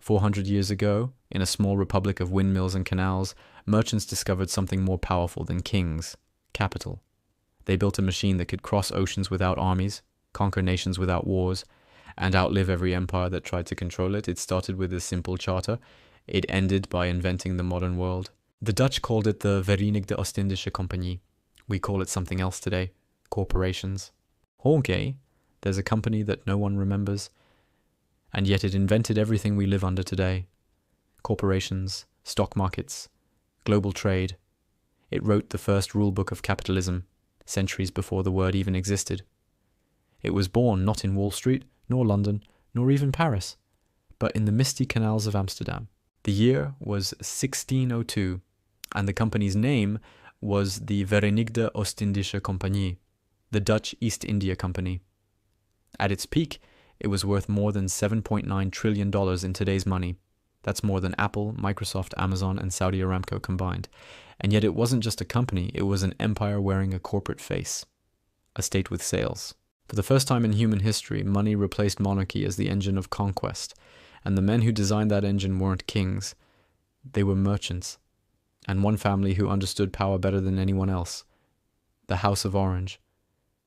400 years ago, in a small republic of windmills and canals, merchants discovered something more powerful than kings: capital. They built a machine that could cross oceans without armies, conquer nations without wars, and outlive every empire that tried to control it. It started with a simple charter. It ended by inventing the modern world. The Dutch called it the Verenigde Oostindische Compagnie. We call it something else today: corporations. Okay, there's a company that no one remembers, and yet it invented everything we live under today. Corporations, stock markets, global trade. It wrote the first rule book of capitalism, centuries before the word even existed. It was born not in Wall Street, nor London, nor even Paris, but in the misty canals of Amsterdam. The year was 1602, and the company's name was the Verenigde Oostindische Compagnie, the Dutch East India Company. At its peak, it was worth more than $7.9 trillion in today's money. That's more than Apple, Microsoft, Amazon, and Saudi Aramco combined. And yet it wasn't just a company, it was an empire wearing a corporate face. A state with sails. For the first time in human history, money replaced monarchy as the engine of conquest. And the men who designed that engine weren't kings. They were merchants. And one family who understood power better than anyone else. The House of Orange.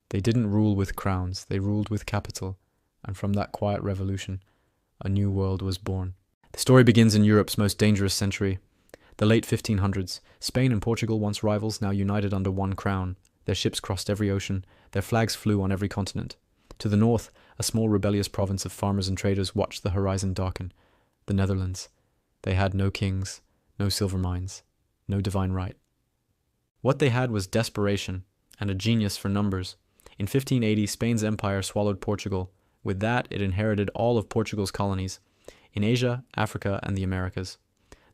They didn't rule with crowns, they ruled with capital. And from that quiet revolution, a new world was born. The story begins in Europe's most dangerous century, the late 1500s. Spain and Portugal, once rivals, now united under one crown. Their ships crossed every ocean, their flags flew on every continent. To the north, a small rebellious province of farmers and traders watched the horizon darken. The Netherlands. They had no kings, no silver mines, no divine right. What they had was desperation and a genius for numbers. In 1580, Spain's empire swallowed Portugal. With that, it inherited all of Portugal's colonies in Asia, Africa, and the Americas.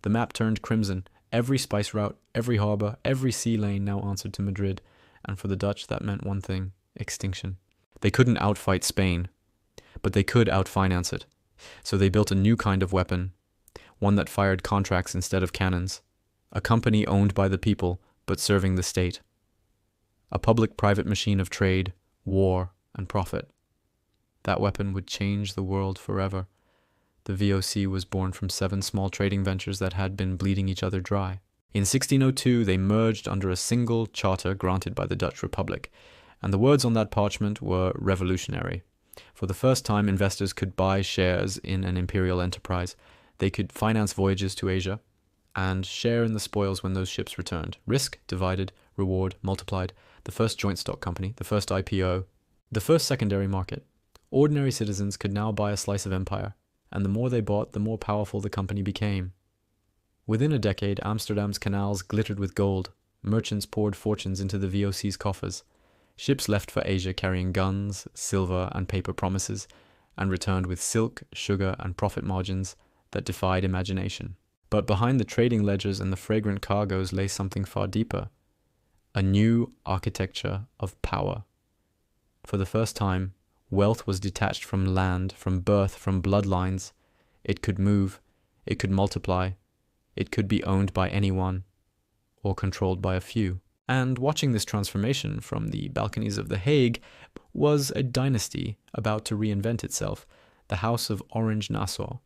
The map turned crimson. Every spice route, every harbor, every sea lane now answered to Madrid. And for the Dutch, that meant one thing: extinction. They couldn't outfight Spain, but they could outfinance it. So they built a new kind of weapon, one that fired contracts instead of cannons. A company owned by the people, but serving the state. A public-private machine of trade, war, and profit. That weapon would change the world forever. The VOC was born from 7 small trading ventures that had been bleeding each other dry. In 1602, they merged under a single charter granted by the Dutch Republic, and the words on that parchment were revolutionary. For the first time, investors could buy shares in an imperial enterprise. They could finance voyages to Asia and share in the spoils when those ships returned. Risk divided, reward multiplied. The first joint stock company, the first IPO, the first secondary market. Ordinary citizens could now buy a slice of empire, and the more they bought, the more powerful the company became. Within a decade, Amsterdam's canals glittered with gold. Merchants poured fortunes into the VOC's coffers. Ships left for Asia carrying guns, silver, and paper promises, and returned with silk, sugar, and profit margins that defied imagination. But behind the trading ledgers and the fragrant cargoes lay something far deeper. A new architecture of power. For the first time, wealth was detached from land, from birth, from bloodlines. It could move, it could multiply, it could be owned by anyone, or controlled by a few. And watching this transformation from the balconies of The Hague was a dynasty about to reinvent itself, the House of Orange-Nassau.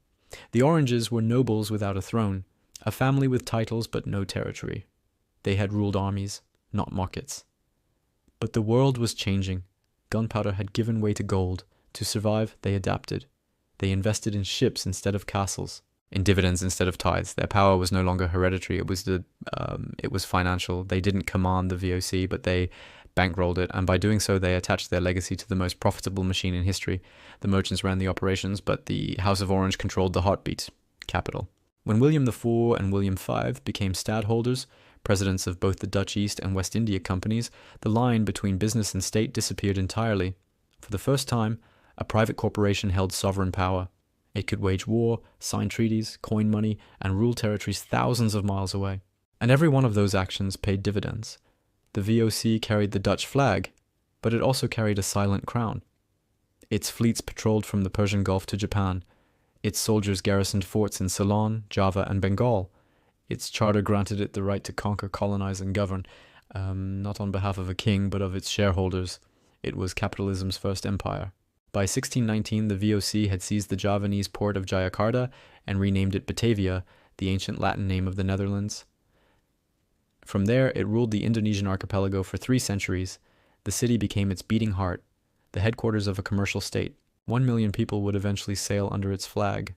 The Oranges were nobles without a throne, a family with titles but no territory. They had ruled armies, not markets. But the world was changing. Gunpowder had given way to gold. To survive, they adapted. They invested in ships instead of castles, in dividends instead of tithes. Their power was no longer hereditary. It was financial. They didn't command the VOC, but they bankrolled it, and by doing so, they attached their legacy to the most profitable machine in history. The merchants ran the operations, but the House of Orange controlled the heartbeat, capital. When William IV and William V became stadholders, presidents of both the Dutch East and West India companies, the line between business and state disappeared entirely. For the first time, a private corporation held sovereign power. It could wage war, sign treaties, coin money, and rule territories thousands of miles away. And every one of those actions paid dividends. The VOC carried the Dutch flag, but it also carried a silent crown. Its fleets patrolled from the Persian Gulf to Japan. Its soldiers garrisoned forts in Ceylon, Java, and Bengal. Its charter granted it the right to conquer, colonize, and govern, not on behalf of a king, but of its shareholders. It was capitalism's first empire. By 1619, the VOC had seized the Javanese port of Jayakarta and renamed it Batavia, the ancient Latin name of the Netherlands. From there, it ruled the Indonesian archipelago for 3 centuries. The city became its beating heart, the headquarters of a commercial state. 1 million people would eventually sail under its flag,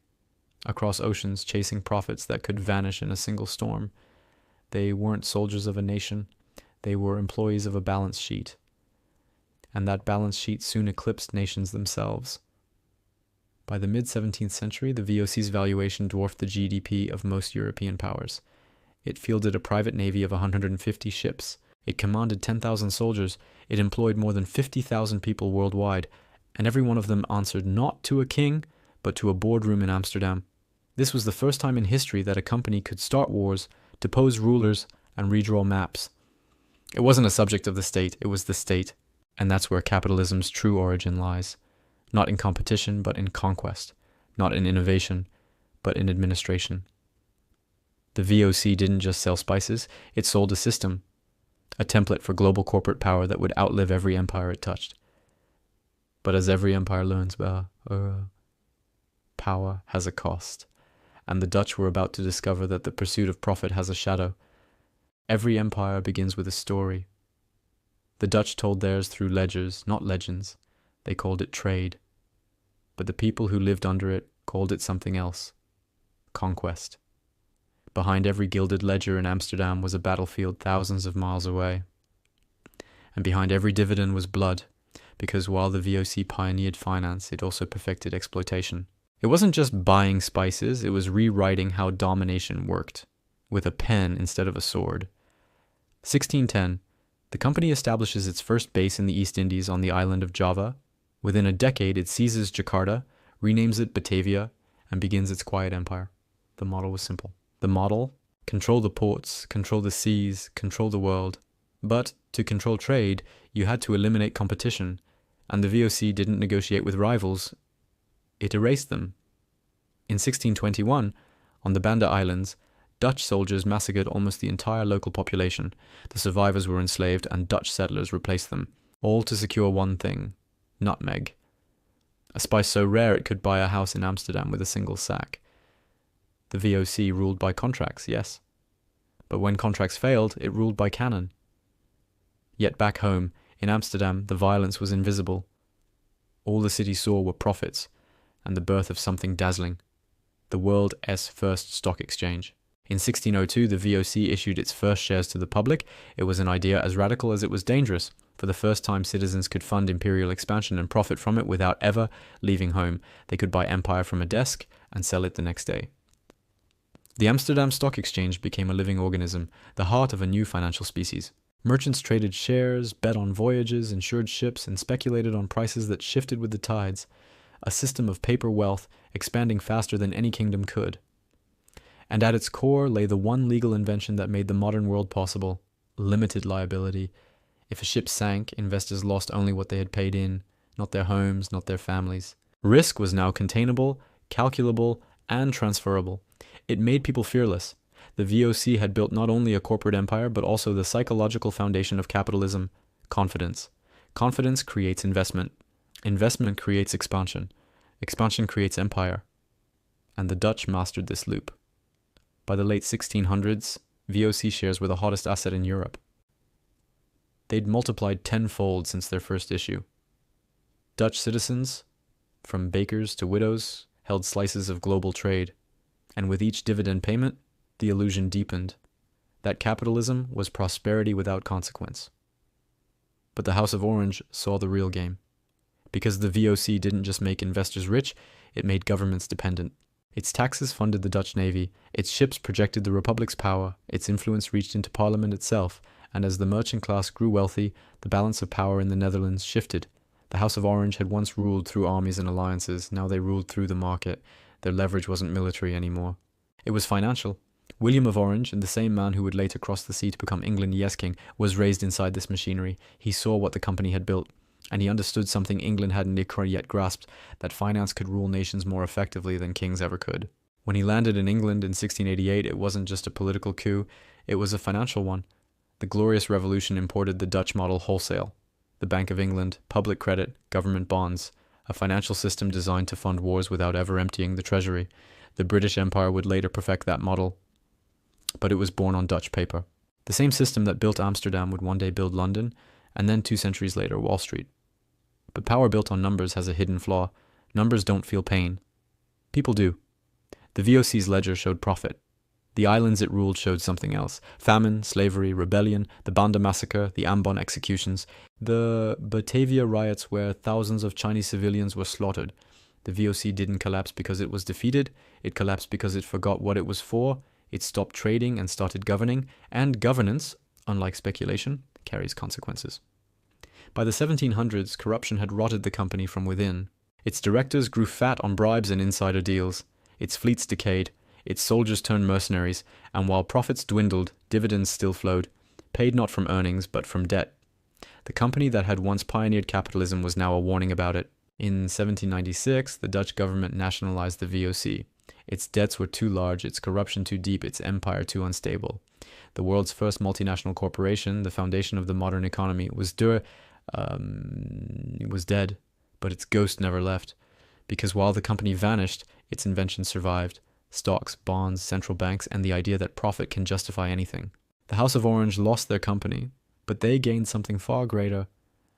across oceans chasing profits that could vanish in a single storm. They weren't soldiers of a nation, they were employees of a balance sheet. And that balance sheet soon eclipsed nations themselves. By the mid-17th century, the VOC's valuation dwarfed the GDP of most European powers. It fielded a private navy of 150 ships. It commanded 10,000 soldiers. It employed more than 50,000 people worldwide, and every one of them answered not to a king, but to a boardroom in Amsterdam. This was the first time in history that a company could start wars, depose rulers, and redraw maps. It wasn't a subject of the state, it was the state. And that's where capitalism's true origin lies. Not in competition, but in conquest. Not in innovation, but in administration. The VOC didn't just sell spices, it sold a system. A template for global corporate power that would outlive every empire it touched. But as every empire learns, power has a cost. And the Dutch were about to discover that the pursuit of profit has a shadow. Every empire begins with a story. The Dutch told theirs through ledgers, not legends. They called it trade. But the people who lived under it called it something else. Conquest. Behind every gilded ledger in Amsterdam was a battlefield thousands of miles away. And behind every dividend was blood, because while the VOC pioneered finance, it also perfected exploitation. It wasn't just buying spices, it was rewriting how domination worked, with a pen instead of a sword. 1610. The company establishes its first base in the East Indies on the island of Java. Within a decade, it seizes Jakarta, renames it Batavia, and begins its quiet empire. The model was simple. The model: control the ports, control the seas, control the world. But to control trade, you had to eliminate competition, and the VOC didn't negotiate with rivals. It erased them. In 1621, on the Banda Islands, Dutch soldiers massacred almost the entire local population. The survivors were enslaved and Dutch settlers replaced them, all to secure one thing: nutmeg. A spice so rare it could buy a house in Amsterdam with a single sack. The VOC ruled by contracts, yes. But when contracts failed, it ruled by cannon. Yet back home, in Amsterdam, the violence was invisible. All the city saw were profits, and the birth of something dazzling: the world's first stock exchange. In 1602, the VOC issued its first shares to the public. It was an idea as radical as it was dangerous. For the first time, citizens could fund imperial expansion and profit from it without ever leaving home. They could buy empire from a desk and sell it the next day. The Amsterdam Stock Exchange became a living organism, the heart of a new financial species. Merchants traded shares, bet on voyages, insured ships, and speculated on prices that shifted with the tides. A system of paper wealth, expanding faster than any kingdom could. And at its core lay the one legal invention that made the modern world possible: limited liability. If a ship sank, investors lost only what they had paid in, not their homes, not their families. Risk was now containable, calculable, and transferable. It made people fearless. The VOC had built not only a corporate empire, but also the psychological foundation of capitalism: confidence. Confidence creates investment. Investment creates expansion. Expansion creates empire. And the Dutch mastered this loop. By the late 1600s, VOC shares were the hottest asset in Europe. They'd multiplied tenfold since their first issue. Dutch citizens, from bakers to widows, held slices of global trade. And with each dividend payment, the illusion deepened that capitalism was prosperity without consequence. But the House of Orange saw the real game. Because the VOC didn't just make investors rich, it made governments dependent. Its taxes funded the Dutch navy, its ships projected the Republic's power, its influence reached into Parliament itself, and as the merchant class grew wealthy, the balance of power in the Netherlands shifted. The House of Orange had once ruled through armies and alliances, now they ruled through the market. Their leverage wasn't military anymore. It was financial. William of Orange, and the same man who would later cross the sea to become England's Yes King, was raised inside this machinery. He saw what the company had built, and he understood something England hadn't yet grasped: that finance could rule nations more effectively than kings ever could. When he landed in England in 1688, it wasn't just a political coup, it was a financial one. The Glorious Revolution imported the Dutch model wholesale. The Bank of England, public credit, government bonds, a financial system designed to fund wars without ever emptying the treasury. The British Empire would later perfect that model, but it was born on Dutch paper. The same system that built Amsterdam would one day build London, and then 2 centuries later, Wall Street. But power built on numbers has a hidden flaw. Numbers don't feel pain. People do. The VOC's ledger showed profit. The islands it ruled showed something else. Famine, slavery, rebellion, the Banda massacre, the Ambon executions, the Batavia riots where thousands of Chinese civilians were slaughtered. The VOC didn't collapse because it was defeated. It collapsed because it forgot what it was for. It stopped trading and started governing. And governance, unlike speculation, carries consequences. By the 1700s, corruption had rotted the company from within. Its directors grew fat on bribes and insider deals. Its fleets decayed. Its soldiers turned mercenaries. And while profits dwindled, dividends still flowed, paid not from earnings, but from debt. The company that had once pioneered capitalism was now a warning about it. In 1796, the Dutch government nationalized the VOC. Its debts were too large, its corruption too deep, its empire too unstable. The world's first multinational corporation, the foundation of the modern economy, was dead, but its ghost never left. Because while the company vanished, its inventions survived. Stocks, bonds, central banks, and the idea that profit can justify anything. The House of Orange lost their company, but they gained something far greater,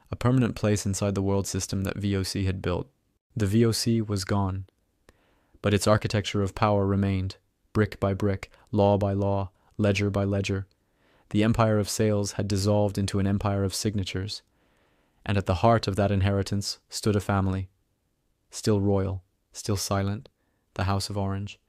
a permanent place inside the world system that VOC had built. The VOC was gone, but its architecture of power remained, brick by brick, law by law, ledger by ledger. The empire of sales had dissolved into an empire of signatures, and at the heart of that inheritance stood a family, still royal, still silent, the House of Orange.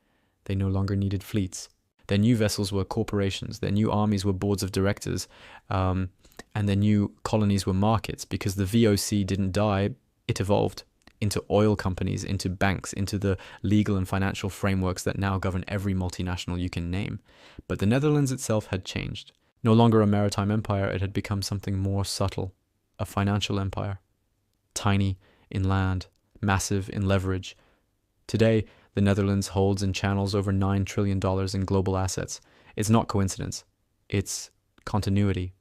They no longer needed fleets. Their new vessels were corporations, their new armies were boards of directors, and their new colonies were markets, because the VOC didn't die, it evolved into oil companies, into banks, into the legal and financial frameworks that now govern every multinational you can name. But the Netherlands itself had changed. No longer a maritime empire, it had become something more subtle, a financial empire. Tiny in land, massive in leverage. Today, the Netherlands holds and channels over $9 trillion in global assets. It's not coincidence. It's continuity.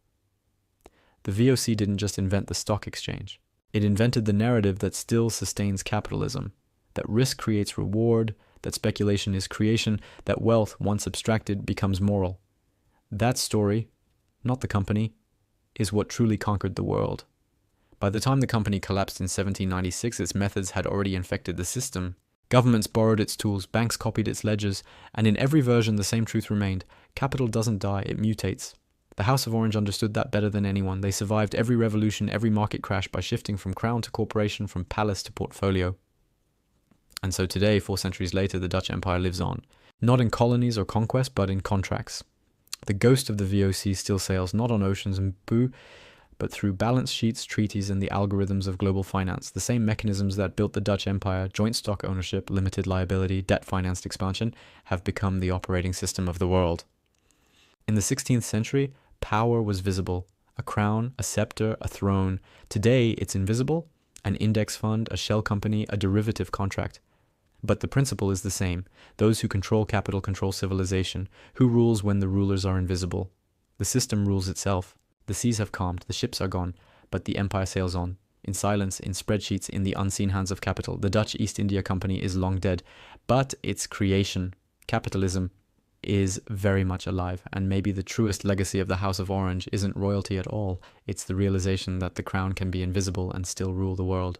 The VOC didn't just invent the stock exchange. It invented the narrative that still sustains capitalism, that risk creates reward, that speculation is creation, that wealth, once abstracted, becomes moral. That story, not the company, is what truly conquered the world. By the time the company collapsed in 1796, its methods had already infected the system. Governments borrowed its tools, banks copied its ledgers, and in every version the same truth remained. Capital doesn't die, it mutates. The House of Orange understood that better than anyone. They survived every revolution, every market crash by shifting from crown to corporation, from palace to portfolio. And so today, 4 centuries later, the Dutch Empire lives on. Not in colonies or conquest, but in contracts. The ghost of the VOC still sails not on oceans and boo, but through balance sheets, treaties, and the algorithms of global finance, the same mechanisms that built the Dutch Empire, joint stock ownership, limited liability, debt-financed expansion, have become the operating system of the world. In the 16th century, power was visible. A crown, a scepter, a throne. Today, it's invisible. An index fund, a shell company, a derivative contract. But the principle is the same. Those who control capital control civilization. Who rules when the rulers are invisible? The system rules itself. The seas have calmed, the ships are gone, but the empire sails on. In silence, in spreadsheets, in the unseen hands of capital. The Dutch East India Company is long dead, but its creation, capitalism, is very much alive. And maybe the truest legacy of the House of Orange isn't royalty at all. It's the realization that the crown can be invisible and still rule the world.